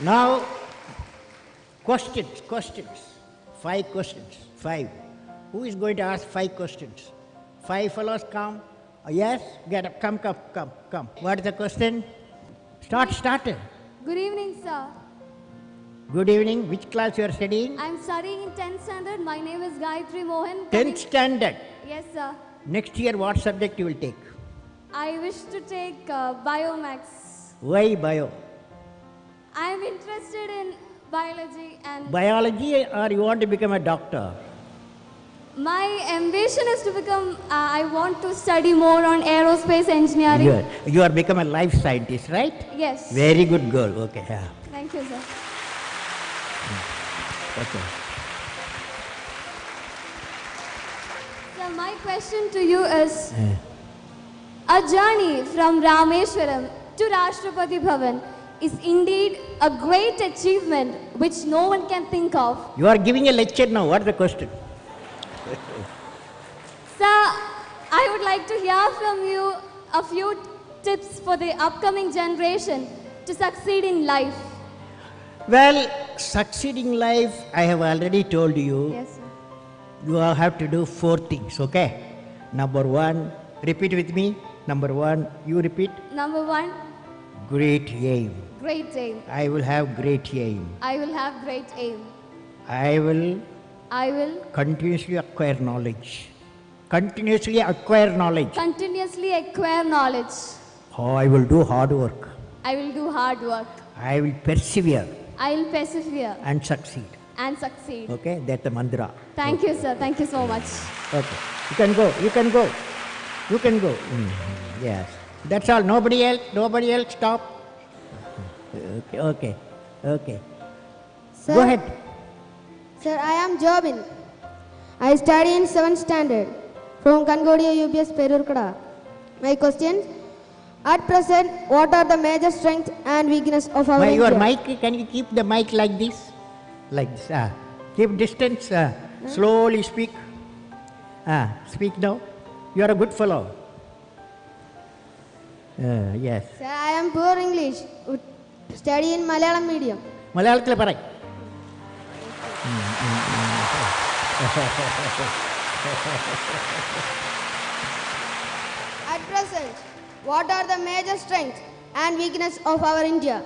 Now, questions. 5 questions. 5. Who is going to ask 5 questions? 5 fellows come. Yes? Get up. Come. What is the question? Start. Good evening, sir. Good evening. Which class you are studying? I'm studying in 10th standard. My name is Gayatri Mohan. 10th standard. Yes, sir. Next year, what subject you will take? I wish to take Biomax. Why bio? I'm interested in biology and Biology, or you want to become a doctor? my ambition is to become, I want to study more on aerospace engineering. You are become a life scientist, right? Yes. Very good girl. Okay. Yeah. Thank you, sir. Okay. So my question to you is, a journey from Rameshwaram to Rashtrapati Bhavan is indeed a great achievement which no one can think of. You are giving a lecture now. What is the question? Sir, I would like to hear from you a few tips for the upcoming generation to succeed in life. Well, succeeding life, I have already told you. Yes, sir. You have to do 4 things, okay? Number 1, repeat with me. Number 1, you repeat. Number 1, Great aim. great aim. I will have great aim. I will have great aim. I will I will continuously acquire knowledge. Continuously acquire knowledge. continuously acquire knowledge. Oh, I will do hard work. I will do hard work. I will persevere I will persevere and succeed. and succeed. Okay, that's the mantra. Thank you, sir. Thank you so much. Okay, you can go. Yes, that's all. Nobody else, stop. Okay. Sir, Go ahead. Sir, I am Jobin. I study in 7th standard from Kangodia UPS Perurkada. My question, at present, what are the major strengths and weakness of our Your India? mic, can you keep the mic like this? Like this. Keep distance. Slowly speak. Speak now. You are a good fellow. Yes. Sir, I am poor English. Study in Malayalam medium. മലയാളത്തിൽ പറ. At present, what are the major strengths and weakness of our India?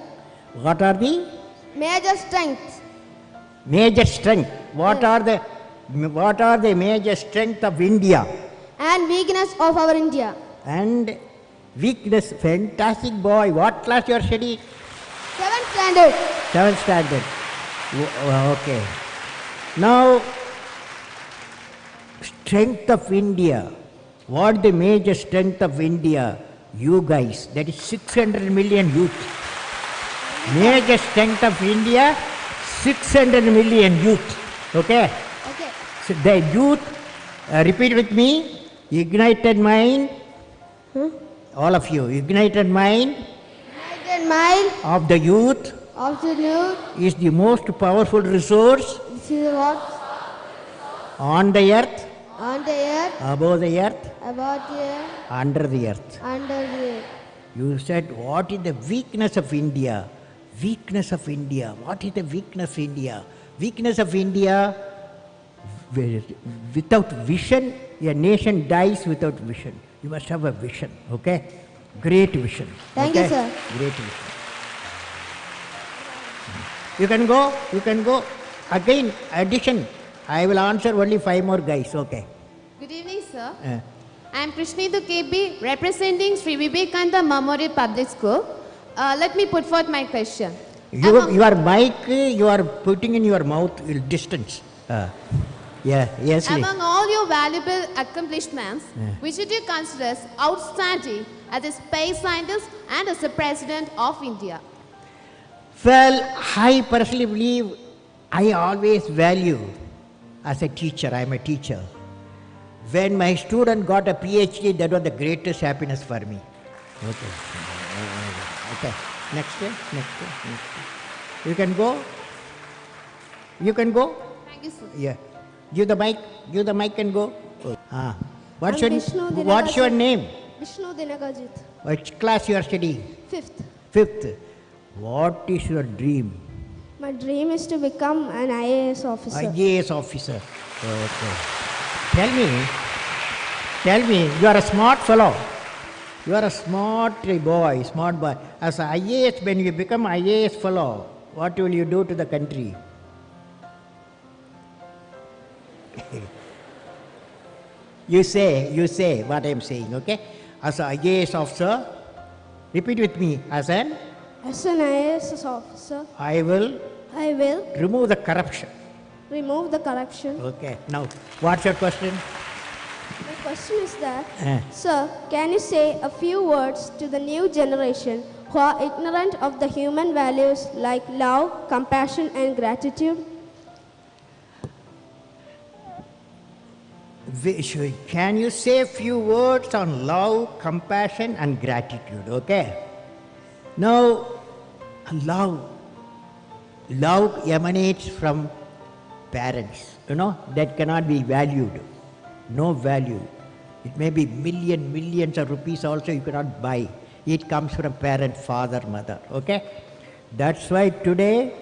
What are the Major strengths major strength? What are the major strength of India? and weakness of our India. And weakness. Fantastic boy. What class you are studying? 7th standard. 7th standard. Okay. Now, strength of India. What the major strength of India? You guys. That is 600 million youth. Major strength of India, 600 million youth. Okay? Okay. So the youth, repeat with me. Ignited mind. All of you. Ignited mind United mind of the youth of the youth. is the most powerful resource This is what on the earth, on the earth, above the earth, about the earth, under the earth. under the earth. You said, what is the weakness of India? Weakness of India. What is the weakness of India? Weakness of India, without vision, a nation dies without vision. You must have a vision, okay? Great vision. Thank you, okay? sir. Great vision. You can go. Again, addition. I will answer only 5 more guys, okay? Good evening, sir. Uh, I am Krishnidhu KB, representing Sri Vivekananda Memorial Public School. Let me put forth my question. your mic, you are putting in your mouth distance. Yes. Among all your valuable accomplishments, which do you consider as outstanding as a space scientist and as a president of India? Well, I personally believe I always value as a teacher. I am a teacher. When my student got a PhD, that was the greatest happiness for me. Okay. Next year. You can go. Thank you, sir. Yeah. Give the mic and go. What's I'm your Vishnu What's your Dinakajit. name? Vishnu Dinakajit. Which class you are studying? 5th. 5th. What is your dream? My dream is to become an IAS officer. IAS officer. Okay. Tell me, you are a smart fellow. You are a smart boy. As an IAS, when you become IAS fellow, what will you do to the country? You say what I am saying, okay? As an IAS officer, repeat with me, As an IAS officer, I will remove the corruption. remove the corruption. Okay, now, what's your question? My question is that, Eh. sir, can you say a few words to the new generation who are ignorant of the human values like love, compassion, and gratitude? Can you say a few words on love, compassion, and gratitude? Okay. Now, love emanates from parents. That cannot be valued. No value. It may be millions of rupees also you cannot buy. It comes from parent, father, mother. Okay. That's why today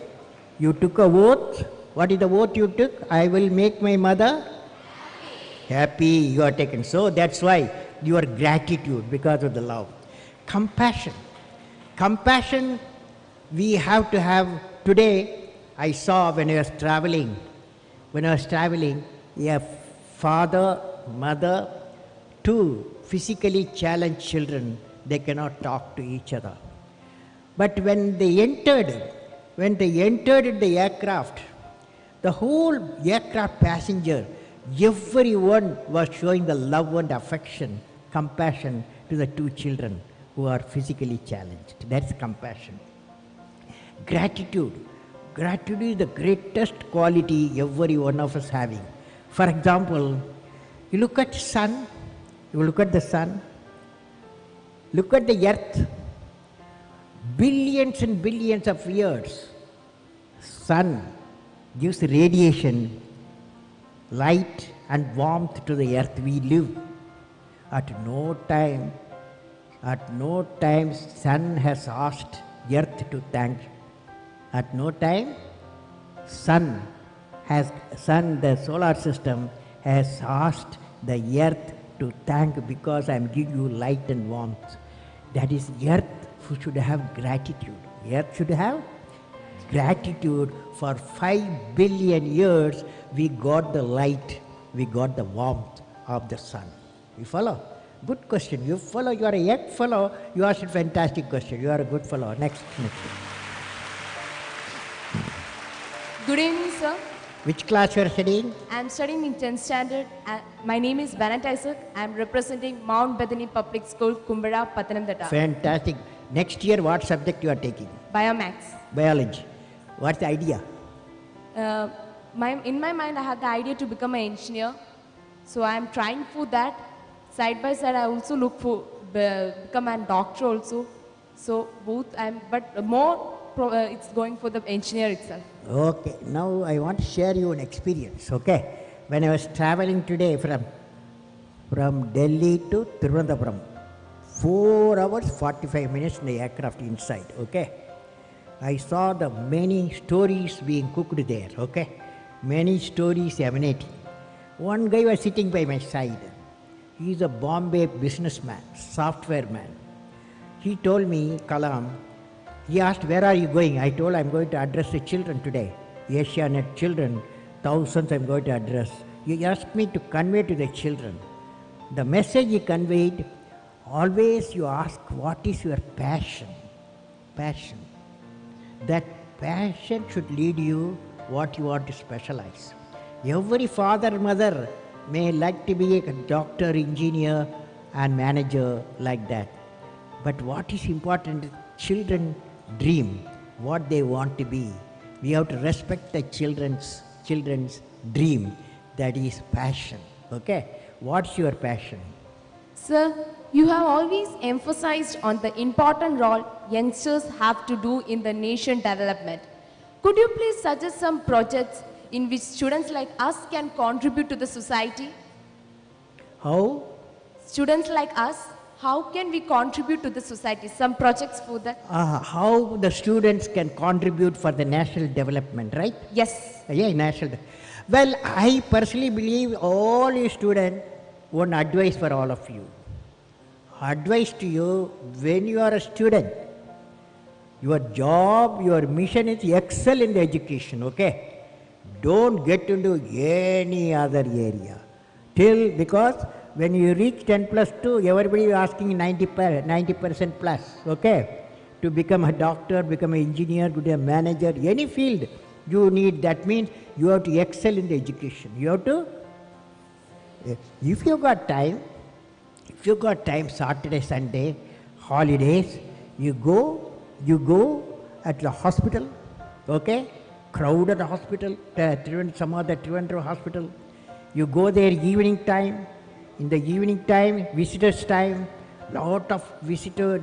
you took a oath. What is the oath you took? I will make my mother happy. You are taken. So that's why your gratitude, because of the love. Compassion we have to have. Today I saw when I was traveling, a father, mother, two physically challenged children, they cannot talk to each other. But when they entered the aircraft, the whole aircraft passenger, everyone was showing the love and affection, compassion to the two children who are physically challenged. That's compassion. Gratitude is the greatest quality every one of us having. For example, you look at the sun, look at the earth, billions and billions of years. Sun gives radiation, light and warmth to the earth we live. At no time sun has asked earth to thank. At no time the solar system has asked the earth to thank because I am giving you light and warmth. That is, earth should have gratitude. Earth should have gratitude. For 5 billion years we got the light, we got the warmth of the sun. You follow? Good question. You follow. You are a young fellow. You asked a fantastic question. You are a good fellow. Next. Good evening, sir. Which class you are studying? I am studying in 10th standard. My name is Bennett Isaac. I am representing Mount Bethany Public School, Kumbara, Pathanamthitta. Fantastic. Next year, what subject you are taking? Biomax. Biology. What's the idea? In my mind, I had the idea to become an engineer. So I am trying for that. Side by side, I also look for become a doctor also. So both, it's going for the engineer itself. Okay. Now I want to share you an experience. Okay. When I was traveling today from Delhi to Thiruvananthapuram, 4 hours 45 minutes in the aircraft inside. Okay. I saw the many stories being cooked there. Okay. Many stories emanating. One guy was sitting by my side. He is a Bombay businessman, software man. He told me, Kalam, he asked, where are you going? I told, I'm going to address the children today. Asianet children, thousands I'm going to address. He asked me to convey to the children. The message he conveyed, always you ask, what is your passion? Passion. That passion should lead you what you want to specialize. Every father, mother may like to be a doctor, engineer and manager like that. But what is important, children dream what they want to be. We have to respect the children's dream. That is passion. Okay? What's your passion? Sir, you have always emphasized on the important role youngsters have to do in the nation development. Could you please suggest some projects in which students like us can contribute to the society? How? Students like us, how can we contribute to the society? Some projects for that? How the students can contribute for the national development, right? Yes. Yeah, national. Well, I personally believe all you students, one advice for all of you. Advice to you, when you are a student, your job, your mission is excel in the education, okay? Don't get into any other area. Because when you reach 10 plus 2, everybody is asking 90% plus, okay? To become a doctor, become an engineer, become a manager, any field you need. That means you have to excel in the education. You have to, if you got time, Saturday, Sunday, holidays, you go at the hospital, okay? Crowded hospital, some other Trivandrum hospital. You go there evening time. In the evening time, visitors time, lot of visitors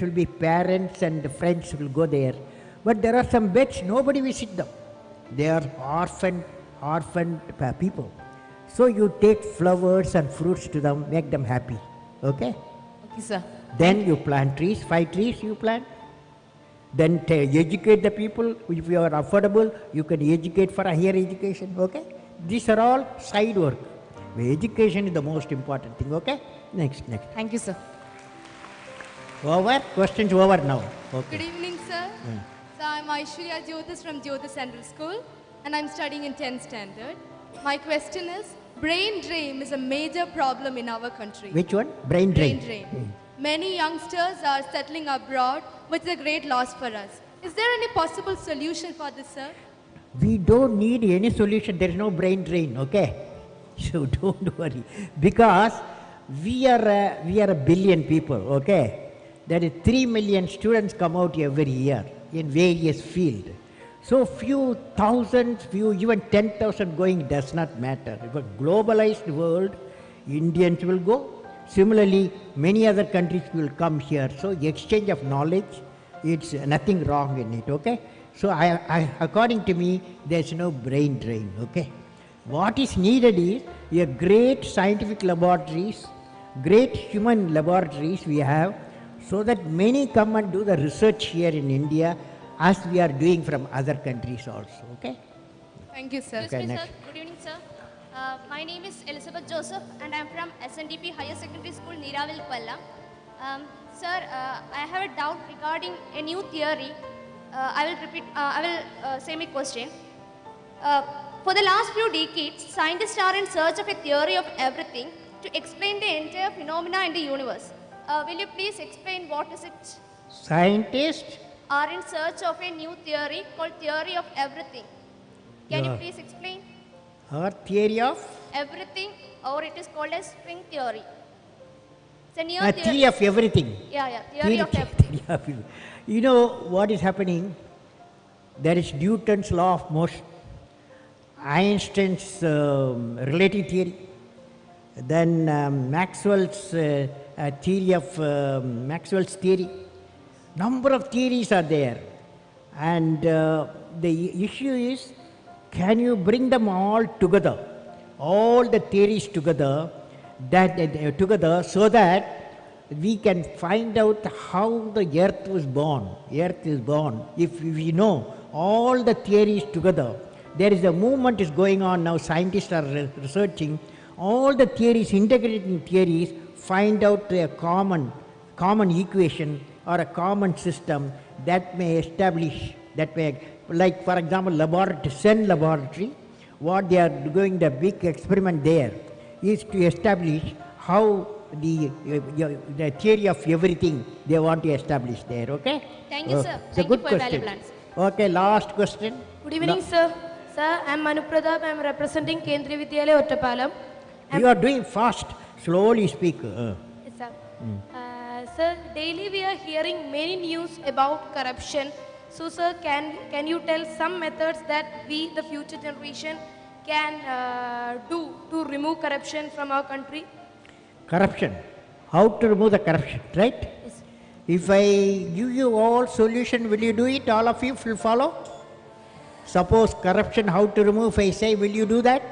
will be parents and friends will go there. But there are some beds, nobody visit them. They are orphaned people. So you take flowers and fruits to them, make them happy. Okay? Okay, sir. Then you plant trees, 5 trees you plant. Then educate the people. If you are affordable, you can educate for a higher education. Okay? These are all side work. Education is the most important thing. Okay? Next. Thank you, sir. Over? Questions over now. Okay. Good evening, sir. So I'm Aishwarya Jyotis from Jyotis Central School and I'm studying in 10th standard. My question is, brain drain is a major problem in our country. Which one? Brain drain. Brain drain. Many youngsters are settling abroad, which is a great loss for us. Is there any possible solution for this, sir? We don't need any solution. There is no brain drain. Okay? So don't worry. Because we are a billion people. Okay? There is 3 million students come out every year in various fields. So few thousands, even 10,000 going does not matter. If a globalized world, Indians will go. Similarly, many other countries will come here. So exchange of knowledge, it's nothing wrong in it, okay? So according to me, there's no brain drain, okay? What is needed is a great scientific laboratories, great human laboratories we have, so that many come and do the research here in India as we are doing from other countries also, okay? Thank you, sir. Okay, Excuse me, next. sir. Good evening, sir. My name is Elizabeth Joseph and I am from SNDP Higher Secondary School, Neeravil, Palla. Sir, I have a doubt regarding a new theory. I will say my question. For the last few decades, scientists are in search of a theory of everything to explain the entire phenomena in the universe. Will you please explain what is it? Scientists Are in search of a new theory called theory of everything. Can you Yeah. please explain? or theory of Everything, or it is called as string theory. It's a new theory of everything. Yeah, theory of everything. Theory of everything. You know what is happening? There is Newton's law of motion, Einstein's relative theory, then Maxwell's theory of Maxwell's theory. Number of theories are there, and the issue is, can you bring them all together, all the theories together, together, so that we can find out how the earth was born. Earth is born. If we know all the theories together, there is a movement is going on now. Scientists are researching all the theories, integrating theories, find out a common equation or a common system that may establish, that may, like for example, CERN laboratory, what they are doing, the big experiment there is to establish how the theory of everything they want to establish there, okay? Thank you, sir. It's a Thank good you for your question. valuable answer. Okay, last question. Good evening, sir. Sir, I am Manu Pradap. I am representing Kendriya Vidyalaya, Ottapalam. You are doing fast, slowly speak. Yes, sir. Sir, daily we are hearing many news about corruption. So, sir, can you tell some methods that we, the future generation, can do to remove corruption from our country? Corruption. How to remove the corruption, right? Yes. If I give you all solution, will you do it? All of you will follow? Suppose corruption, how to remove, if I say, will you do that?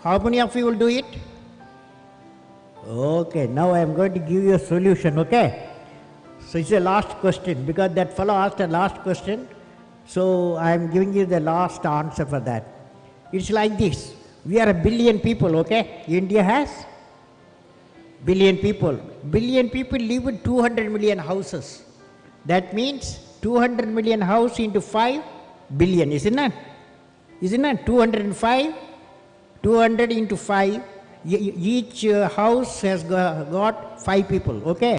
How many of you will do it? Okay, now I am going to give you a solution, okay? So it's the last question because that fellow asked a last question. So I am giving you the last answer for that. It's like this. We are a billion people, okay? India has billion people. Billion people live in 200 million houses. That means 200 million house into 5 billion, isn't it? Isn't it? 205, 200 into 5. Each house has got 5 people, okay?